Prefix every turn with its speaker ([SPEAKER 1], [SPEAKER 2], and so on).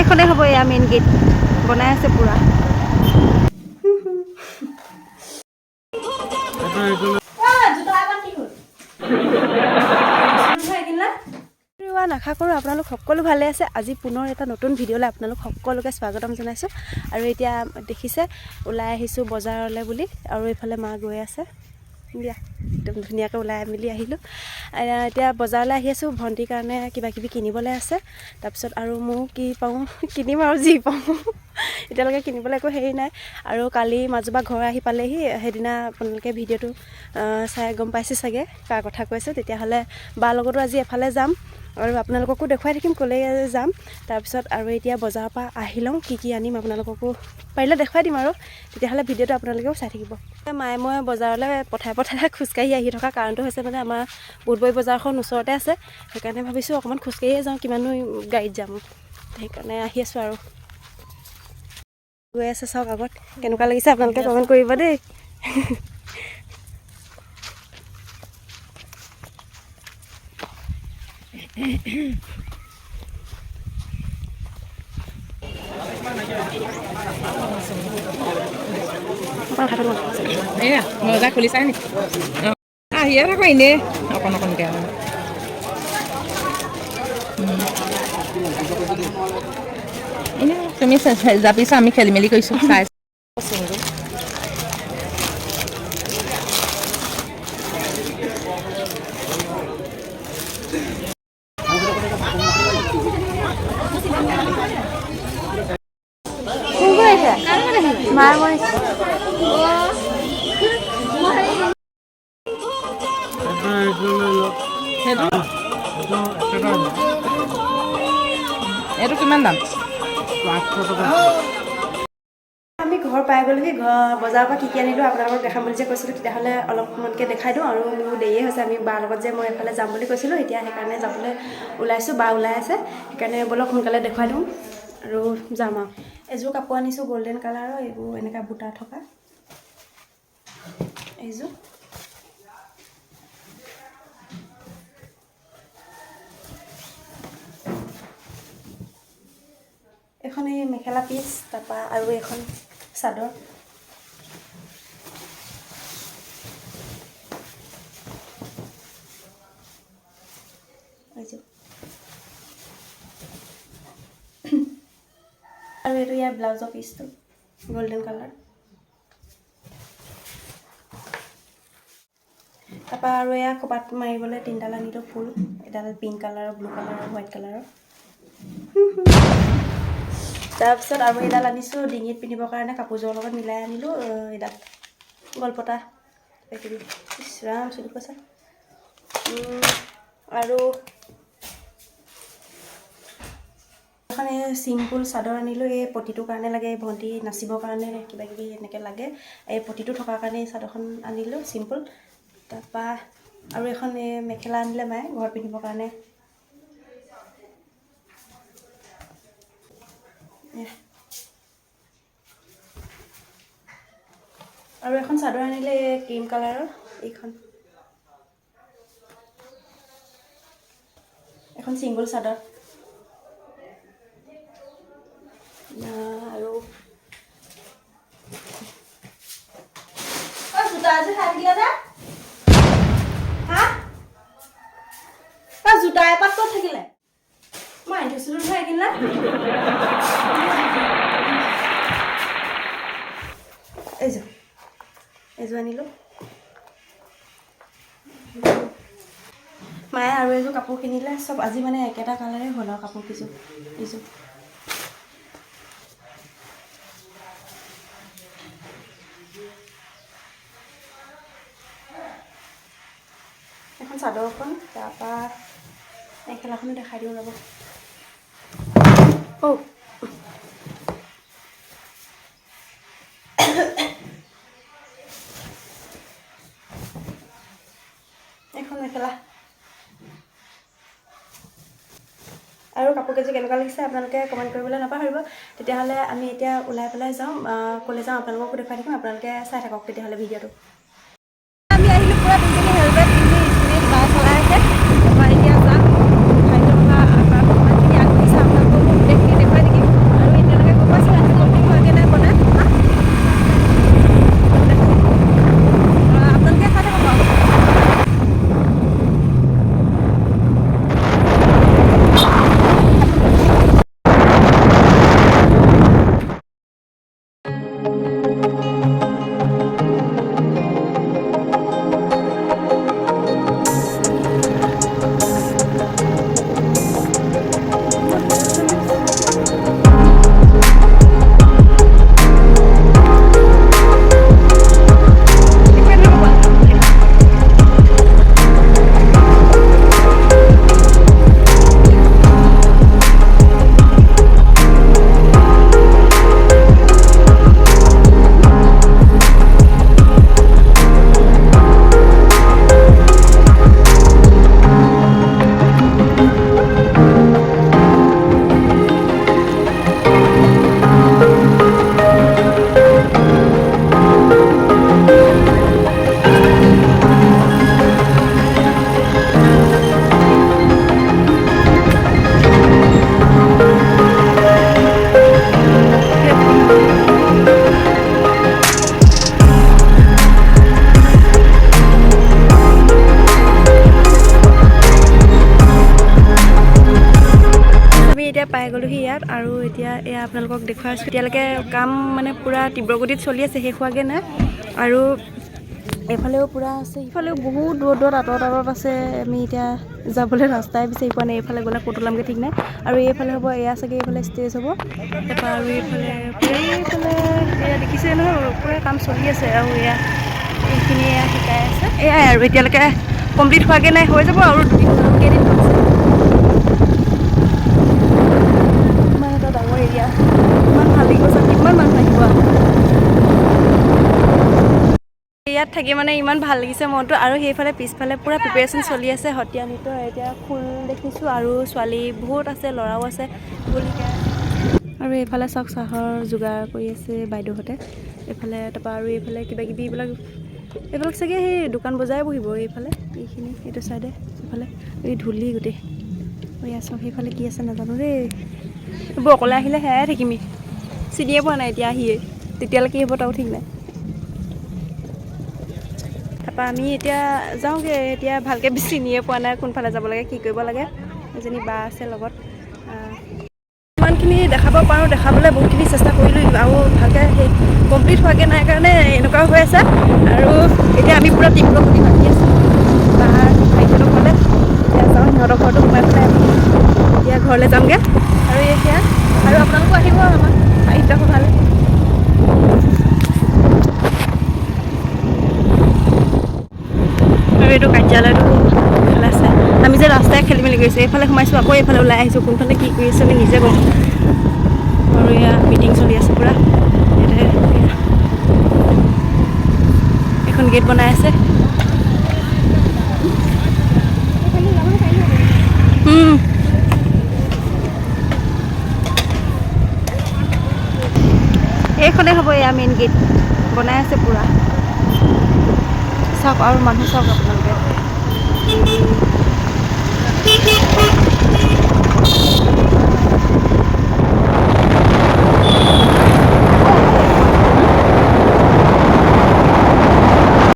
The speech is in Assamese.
[SPEAKER 1] এইখনে হ'ব এয়া মেইন গেট বনাই আছে পুৰা আশা কৰোঁ আপোনালোক সকলো ভালে আছে আজি পুনৰ এটা নতুন ভিডিঅ'লৈ আপোনালোক সকলোকে স্বাগতম জনাইছোঁ আৰু এতিয়া দেখিছে ওলাই আহিছোঁ বজাৰলৈ বুলি আৰু এইফালে মা গৈ আছে দিয়া একদম ধুনীয়াকৈ ওলাই মেলি আহিলোঁ এতিয়া বজাৰলৈ আহি আছোঁ ভণ্টিৰ কাৰণে কিবা কিবি কিনিবলৈ আছে তাৰপিছত আৰু মোৰ কি পাওঁ কিনিম আৰু যি পাওঁ এতিয়ালৈকে কিনিবলৈ একো হেৰি নাই আৰু কালি মাজুবা ঘৰ আহি পালেহি সেইদিনা আপোনালোকে ভিডিঅ'টো চাই গম পাইছে চাগে কাৰ কথা কৈছোঁ তেতিয়াহ'লে বাৰ লগতো আজি এফালে যাম আৰু আপোনালোককো দেখুৱাই থাকিম ক'লৈ যাম তাৰপিছত আৰু এতিয়া বজাৰৰ পৰা আহি লওঁ কি আনিম আপোনালোককো পাৰিলে দেখুৱাই দিম আৰু তেতিয়াহ'লে ভিডিঅ'টো আপোনালোকেও চাই থাকিব মায়ে মই বজাৰলৈ পঠাই খোজকাঢ়ি আহি থকা কাৰণটো হৈছে মানে আমাৰ বুধবৰী বজাৰখন ওচৰতে আছে সেইকাৰণে ভাবিছোঁ অকণমান খোজকাঢ়িয়ে যাওঁ কিমানো গাড়ীত যাম সেইকাৰণে আহি আছোঁ আৰু গৈ আছে চাওক আগত কেনেকুৱা লাগিছে আপোনালোকে কমেণ্ট কৰিব দেই
[SPEAKER 2] এয়া মজা খুলিছা নেকি আহিয়ে থাকো এনেই অকণ অকণকৈ এনেই তুমি জাপিছা আমি খেলি মেলি কৰিছোঁ চাই এইটো কিমান দাম
[SPEAKER 1] আমি ঘৰ পাই গ'লোহি বজাৰৰ পৰা কি আনিলোঁ আপোনালোকক দেখাম বুলি যে কৈছিলোঁ তেতিয়াহ'লে অলপমানকৈ দেখাই দিওঁ আৰু মোৰ দেৰিয়ে হৈছে আমি বাৰ লগত যে মই এফালে যাম বুলি কৈছিলোঁ এতিয়া সেইকাৰণে যাবলৈ ওলাইছোঁ বা ওলাই আছে সেইকাৰণে বলক সোনকালে দেখুৱাই দিওঁ আৰু যাম আৰু এযোৰ কাপোৰ আনিছোঁ গল্ডেন কালাৰৰ এইবোৰ এনেকুৱা বুটা থকা এইযোৰ এখন এই মেখেলা পিচ তাৰপৰা আৰু এখন চাদৰ আৰু এইটো ইয়াৰ ব্লাউজৰ পিচটো গল্ডেন কালাৰ তাৰপৰা আৰু এয়া খোপাত মাৰিবলৈ তিনিডাল আনিলোঁ ফুল এডাল পিংক কালাৰৰ ব্লু কালাৰৰ হোৱাইট কালাৰৰ তাৰপিছত আৰু এডাল আনিছোঁ ডিঙিত পিন্ধিবৰ কাৰণে কাপোৰযোৰৰ লগত মিলাই আনিলোঁ এডাল গলপতা ৰাম চুলি কৈছা আৰু এখন এই চিম্পুল চাদৰ আনিলোঁ এই পতিটোৰ কাৰণে লাগে ভণ্টি নাচিবৰ কাৰণে কিবা কিবি এনেকৈ লাগে এই পতিটো থকাৰ কাৰণে এই চাদৰখন আনিলোঁ চিম্পুল তাৰপৰা আৰু এখন এই মেখেলা আনিলে মায়ে ঘৰত পিন্ধিবৰ কাৰণে আৰু এখন চাদৰ আনিলে ক্ৰীম কালাৰৰ এইখন এখন চিংগল চাদৰ আৰু জোতা এযোৰ খাই দিলা নে হা জোতা এপাত ক'ত থাকিলে মই আনি থৈছিলোঁ নহয় কিনা এইযোৰ আনিলোঁ মায়ে আৰু এযোৰ কাপোৰ কিনিলে চব আজি মানে একেটা কালাৰে হ'ল আৰু কাপোৰ কিযোৰ এইযোৰ এখন চাদৰখন তাৰপৰা মেখেলাখনো দেখাই দিওঁ ৰ'ব এখন মেখেলা আৰু কাপোৰ কেইযোৰ কেনেকুৱা লাগিছে আপোনালোকে কমেণ্ট কৰিবলৈ নাপাহৰিব তেতিয়াহ'লে আমি এতিয়া ওলাই পেলাই যাওঁ ক'লৈ যাওঁ আপোনালোককো দেখুৱাই দিম আপোনালোকে চাই থাকক তেতিয়াহ'লে ভিডিঅ'টো আমি আহিলোঁ পুৰা দুজনী হেলমেট পিন্ধি স্কুটিত বা চলাই আছে তাৰপৰা এতিয়া যাম খাদ্য কিমানখিনি আগবাঢ়িছে আপোনালোককো গোটেইখিনি দেখুৱাই দিম এতিয়া পাই গ'লোহি ইয়াত আৰু এতিয়া এয়া আপোনালোকক দেখুৱাইছোঁ এতিয়ালৈকে কাম মানে পূৰা তীব্ৰগতিত চলি আছে, শেষ হোৱাগৈ নাই। আৰু এইফালেও পূৰা আছে, ইফালেও বহুত দূৰত আঁতৰত আছে। আমি এতিয়া যাবলৈ ৰাস্তাই বিচাৰি পোৱা নাই, এইফালে গ'লে ক'ত ওলামগৈ ঠিক নাই। আৰু এইফালে হ'ব, এয়া চাগে এইফালে ষ্টেজ হ'ব। তাৰপৰা আৰু এইফালে এয়া দেখিছে নহয়, পূৰা কাম চলি আছে। আৰু এয়া এইখিনি এয়া শিকাই আছে, এয়াই আৰু এতিয়ালৈকে কমপ্লিট হোৱাগৈ নাই, হৈ যাব আৰু কেইদিন আছে। ইমান এটা ডাঙৰ এৰিয়া, ইমান ভাল লাগিব চাগে, কিমান মানুহ আহিব। ইয়াত থাকি মানে ইমান ভাল লাগিছে মনটো। আৰু সেইফালে পিছফালে পূৰা প্ৰিপেৰেশ্যন চলি আছে সত্ৰীয়া নৃত্য। এতিয়া খোল দেখিছোঁ আৰু ছোৱালী বহুত আছে, ল'ৰাও আছে বুলি শিকাই আছে। আৰু এইফালে চাওক চাহৰ যোগাৰ কৰি আছে বাইদেউহঁতে। এইফালে তাৰপৰা আৰু এইফালে কিবাকিবি এইবিলাক চাগে সেই দোকান বজাৰে বহিব। এইফালে এইখিনি এইটো চাইডে, এইফালে এই ধূলি গোটেই। এয়া চাওক সেইফালে কি আছে নাজানো দেই। এইবোৰ অকলে আহিলে সেয়াই থাকিমি, চিনিয়ে পোৱা নাই এতিয়া আহিয়ে, তেতিয়ালৈকে কি হ'ব তাও ঠিক নাই। তাৰপৰা আমি এতিয়া যাওঁগৈ, এতিয়া ভালকৈ চিনিয়ে পোৱা নাই কোনফালে যাব লাগে, কি কৰিব লাগে। এজনী বা আছে লগত, ইমানখিনি দেখাব পাৰোঁ, দেখাবলৈ বহুতখিনি চেষ্টা কৰিলোঁ আৰু ভালকৈ সেই কমপ্লিট হোৱাগৈ নাই কাৰণে এনেকুৱাও হৈ আছে। আৰু এতিয়া আমি পূৰা তীব্ৰগতি বাকী আছোঁ বাহাৰ ভাইটিহঁতৰ ঘৰলৈ। এতিয়া যাওঁ, সিহঁতৰ ঘৰতো সোমাই পেলাই আমি এতিয়া ঘৰলৈ যামগৈ। আৰু এতিয়া আৰু আপোনালোকো আহিব আমাৰ সাহিত্য সভালৈ। আৰু এইটো কাৰ্যালয়টো এইফালে আছে। আমি যে ৰাস্তাই খেলি মেলি গৈছোঁ, এইফালে সোমাইছোঁ আকৌ এইফালে ওলাই আহিছোঁ, কোনফালে কি কৰি আছে আমি নিজে গম। আৰু এয়া মিটিং চলি আছে পূৰা ইয়াতে। এখন গেট বনাই আছে। এইখনে হ'ব, এয়া মেইন গেট বনাই আছে পূৰা। চাওক আৰু মানুহ চাওক আপোনালোকে।